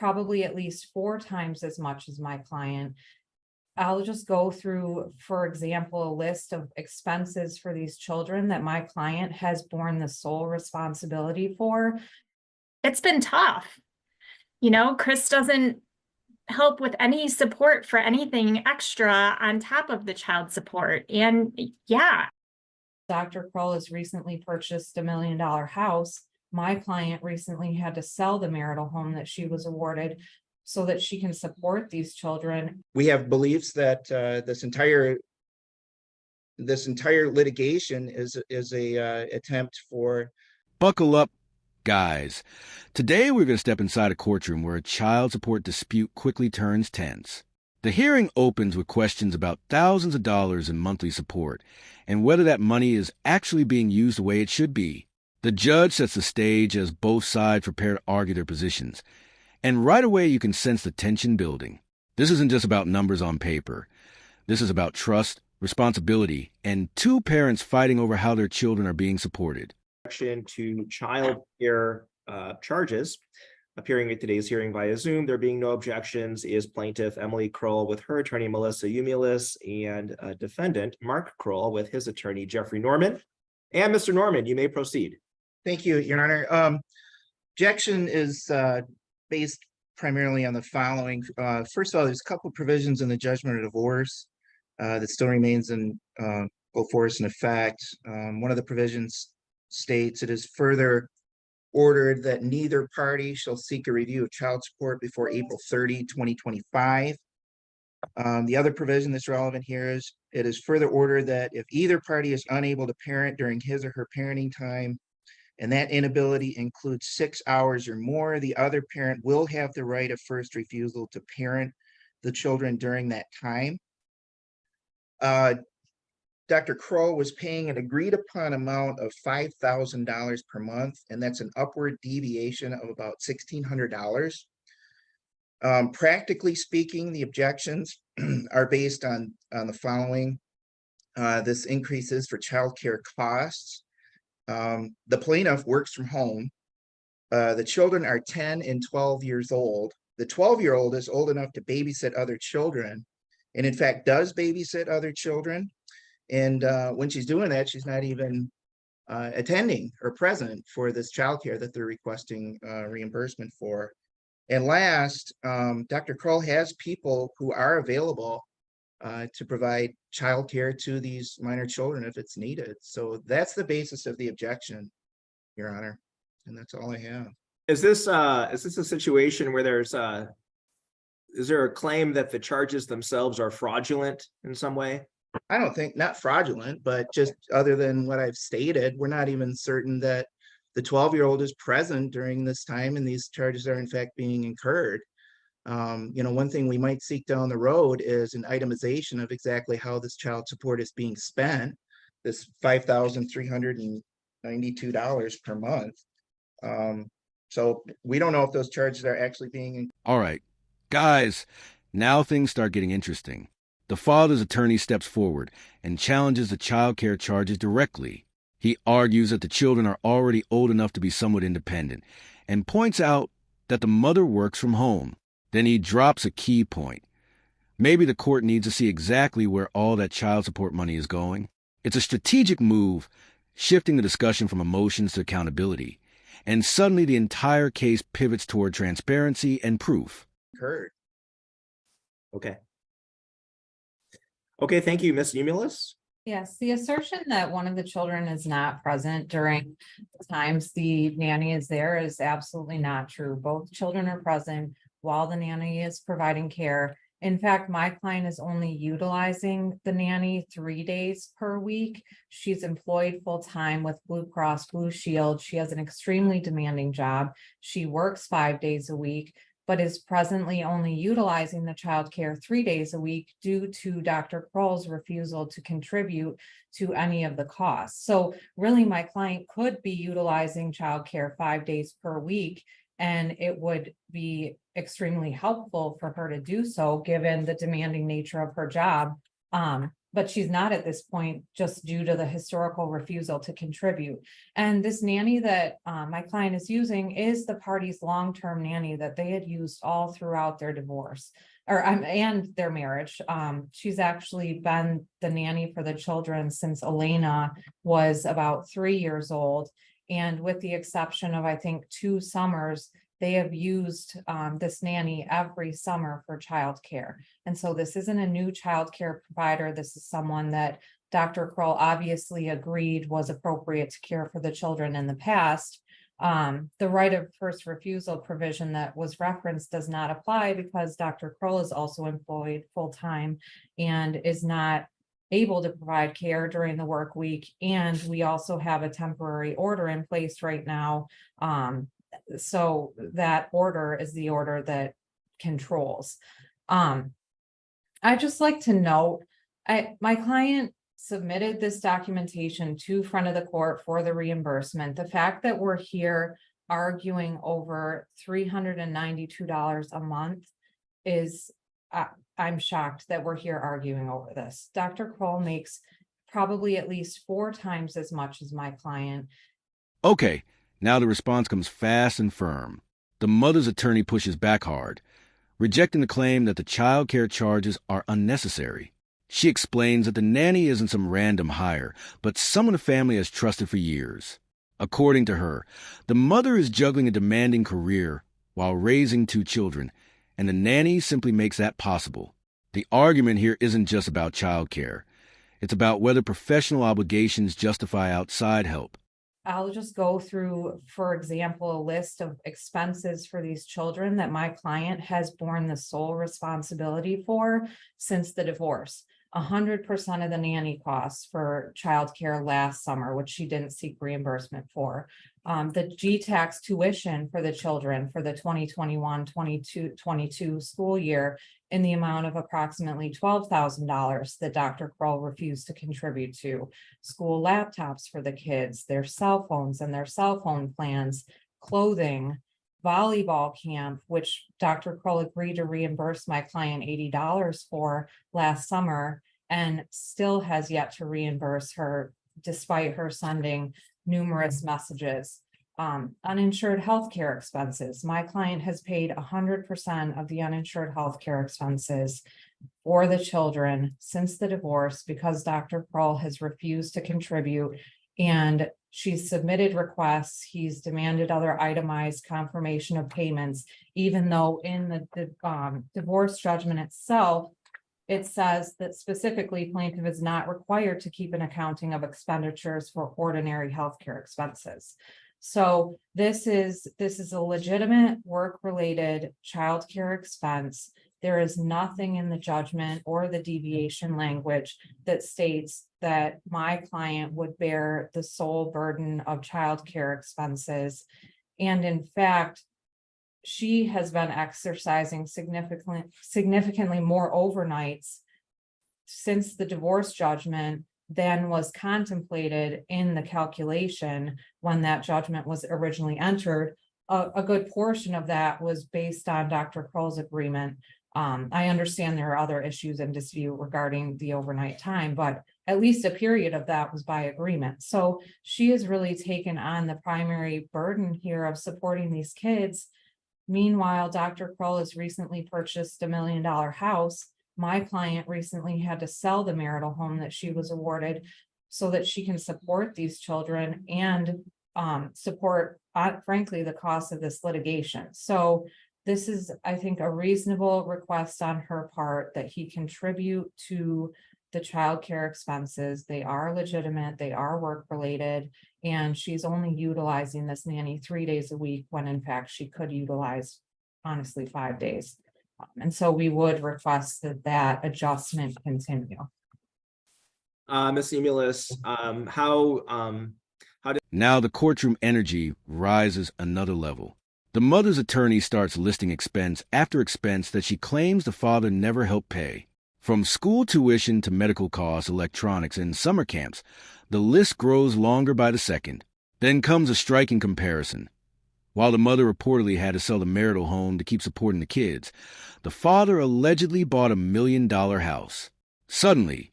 probably at least 4 times as much as my client. I'll just go through, for example, a list of expenses for these children that my client has borne the sole responsibility for. It's been tough. Chris doesn't help with any support for anything extra on top of the child support. And yeah. Dr. Kroll has recently purchased $1 million house. My client recently had to sell the marital home that she was awarded so that she can support these children. We have beliefs that this entire litigation is a attempt for. Buckle up, guys. Today we're going to step inside a courtroom where a child support dispute quickly turns tense. The hearing opens with questions about thousands of dollars in monthly support and whether that money is actually being used the way it should be. The judge sets the stage as both sides prepare to argue their positions. And right away you can sense the tension building. This isn't just about numbers on paper. This is about trust, responsibility, and two parents fighting over how their children are being supported. To child care charges. Appearing at today's hearing via Zoom, there being no objections, is plaintiff Emily Kroll with her attorney Melissa Umulis and defendant Mark Kroll with his attorney Jeffrey Norman. And Mr. Norman, you may proceed. Thank you, Your Honor. Objection is based primarily on the following. First of all, there's a couple of provisions in the judgment of divorce that still remains in full force and effect. One of the provisions states it is further ordered that neither party shall seek a review of child support before April 30, 2025. The other provision that's relevant here is it is further ordered that if either party is unable to parent during his or her parenting time, and that inability includes 6 hours or more, the other parent will have the right of first refusal to parent the children during that time. Dr. Kroll was paying an agreed upon amount of $5,000 per month, and that's an upward deviation of about $1,600. Practically speaking, the objections are based on the following. This increases for childcare costs. The plaintiff works from home. The children are 10 and 12 years old. The 12-year-old is old enough to babysit other children, and in fact does babysit other children. And when she's doing that, she's not even attending or present for this childcare that they're requesting reimbursement for. And last, Dr. Kroll has people who are available to provide childcare to these minor children if it's needed. So that's the basis of the objection, Your Honor, and that's all I have. Is this a situation where is there a claim that the charges themselves are fraudulent in some way? I don't think, not fraudulent, but just other than what I've stated, we're not even certain that the 12-year-old is present during this time and these charges are in fact being incurred. One thing we might seek down the road is an itemization of exactly how this child support is being spent, this $5,392 per month. So we don't know if those charges are actually being. All right, guys, now things start getting interesting. The father's attorney steps forward and challenges the child care charges directly. He argues that the children are already old enough to be somewhat independent and points out that the mother works from home. Then he drops a key point. Maybe the court needs to see exactly where all that child support money is going. It's a strategic move, shifting the discussion from emotions to accountability. And suddenly the entire case pivots toward transparency and proof. Heard. Okay, thank you, Ms. Umulis. Yes, the assertion that one of the children is not present during the times the nanny is there is absolutely not true. Both children are present while the nanny is providing care. In fact, my client is only utilizing the nanny 3 days per week. She's employed full-time with Blue Cross Blue Shield. She has an extremely demanding job. She works 5 days a week, but is presently only utilizing the child care 3 days a week due to Dr. Kroll's refusal to contribute to any of the costs. So really, my client could be utilizing child care 5 days per week, and it would be extremely helpful for her to do so given the demanding nature of her job. but she's not at this point just due to the historical refusal to contribute. And this nanny that my client is using is the party's long-term nanny that they had used all throughout their divorce and their marriage. She's actually been the nanny for the children since Elena was about 3 years old. And with the exception of, I think, 2 summers, they have used this nanny every summer for childcare. And so this isn't a new childcare provider. This is someone that Dr. Kroll obviously agreed was appropriate to care for the children in the past. The right of first refusal provision that was referenced does not apply because Dr. Kroll is also employed full-time and is not able to provide care during the work week. And we also have a temporary order in place right now. So that order is the order that controls. I just like to note, my client submitted this documentation to front of the court for the reimbursement. The fact that we're here arguing over $392 a month is, I'm shocked that we're here arguing over this. Dr. Kroll makes probably at least 4 times as much as my client. Okay, now the response comes fast and firm. The mother's attorney pushes back hard, rejecting the claim that the child care charges are unnecessary. She explains that the nanny isn't some random hire, but someone the family has trusted for years. According to her, the mother is juggling a demanding career while raising 2 children, and the nanny simply makes that possible. The argument here isn't just about child care. It's about whether professional obligations justify outside help. I'll just go through, for example, a list of expenses for these children that my client has borne the sole responsibility for since the divorce. 100% of the nanny costs for childcare last summer, which she didn't seek reimbursement for. The GTAX tuition for the children for the 2021-22 school year in the amount of approximately $12,000 that Dr. Kroll refused to contribute to. School laptops for the kids, their cell phones and their cell phone plans, clothing, volleyball camp, which Dr. Kroll agreed to reimburse my client $80 for last summer and still has yet to reimburse her despite her sending numerous messages. Uninsured healthcare expenses. My client has paid 100% of the uninsured healthcare expenses for the children since the divorce because Dr. Kroll has refused to contribute, and she's submitted requests. He's demanded other itemized confirmation of payments, even though in the divorce judgment itself, it says that specifically plaintiff is not required to keep an accounting of expenditures for ordinary healthcare expenses. So this is a legitimate work-related childcare expense. There is nothing in the judgment or the deviation language that states that my client would bear the sole burden of childcare expenses. And in fact, she has been exercising significantly more overnights since the divorce judgment than was contemplated in the calculation when that judgment was originally entered. A good portion of that was based on Dr. Kroll's agreement. I understand there are other issues in dispute regarding the overnight time, but at least a period of that was by agreement. So she has really taken on the primary burden here of supporting these kids. Meanwhile, Dr. Kroll has recently purchased $1 million house. My client recently had to sell the marital home that she was awarded so that she can support these children and support, frankly, the cost of this litigation. So this is, I think, a reasonable request on her part that he contribute to the childcare expenses. They are legitimate, they are work-related, and she's only utilizing this nanny 3 days a week when in fact she could utilize, honestly, 5 days. And so we would request that adjustment continue. Ms. Emulus, Now the courtroom energy rises another level. The mother's attorney starts listing expense after expense that she claims the father never helped pay. From school tuition to medical costs, electronics, and summer camps, the list grows longer by the second. Then comes a striking comparison. While the mother reportedly had to sell the marital home to keep supporting the kids, the father allegedly bought $1 million house. Suddenly,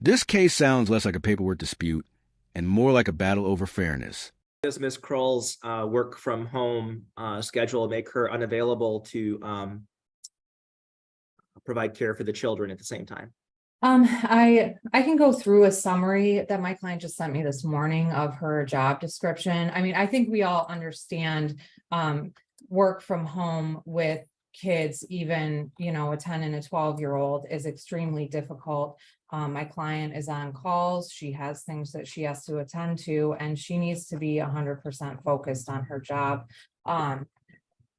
This case sounds less like a paperwork dispute and more like a battle over fairness. Does Ms. Kroll's work from home schedule make her unavailable to provide care for the children at the same time? I can go through a summary that my client just sent me this morning of her job description. I mean, I think we all understand work from home with kids, even, you know, a 10 and a 12-year-old is extremely difficult. My client is on calls. She has things that she has to attend to, and she needs to be 100% focused on her job.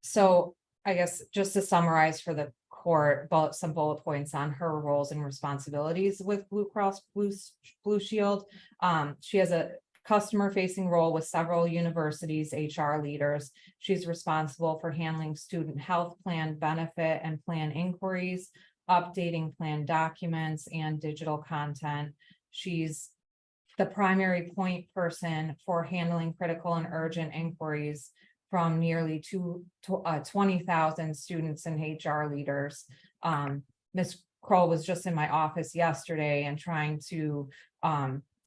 So I guess just to summarize for the court, some bullet points on her roles and responsibilities with Blue Cross Blue Shield. She has a customer-facing role with several universities' HR leaders. She's responsible for handling student health plan benefit and plan inquiries, updating plan documents and digital content. She's the primary point person for handling critical and urgent inquiries from nearly 20,000 students and HR leaders. Ms. Kroll was just in my office yesterday and trying to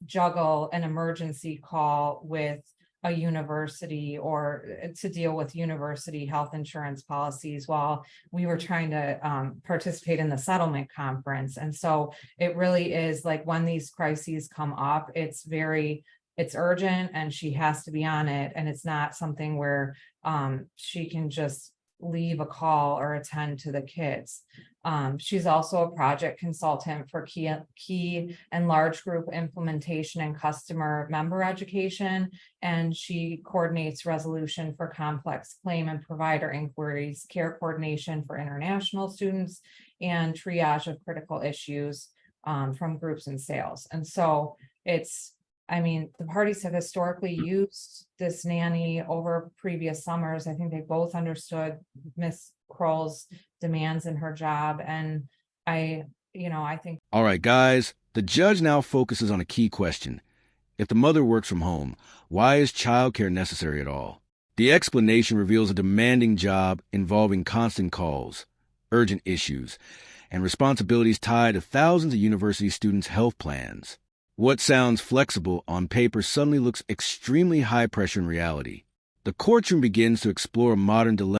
juggle an emergency call with a university or to deal with university health insurance policies while we were trying to participate in the settlement conference. And so it really is like when these crises come up, it's urgent and she has to be on it. And it's not something where she can just leave a call or attend to the kids. She's also a project consultant for key and large group implementation and customer member education. And she coordinates resolution for complex claim and provider inquiries, care coordination for international students, and triage of critical issues from groups and sales. And so I mean, the parties have historically used this nanny over previous summers. I think they both understood Ms. Kroll's demands in her job. And I think. All right, guys, the judge now focuses on a key question. If the mother works from home, why is childcare necessary at all? The explanation reveals a demanding job involving constant calls, urgent issues, and responsibilities tied to thousands of university students' health plans. What sounds flexible on paper suddenly looks extremely high pressure in reality. The courtroom begins to explore a modern dilemma.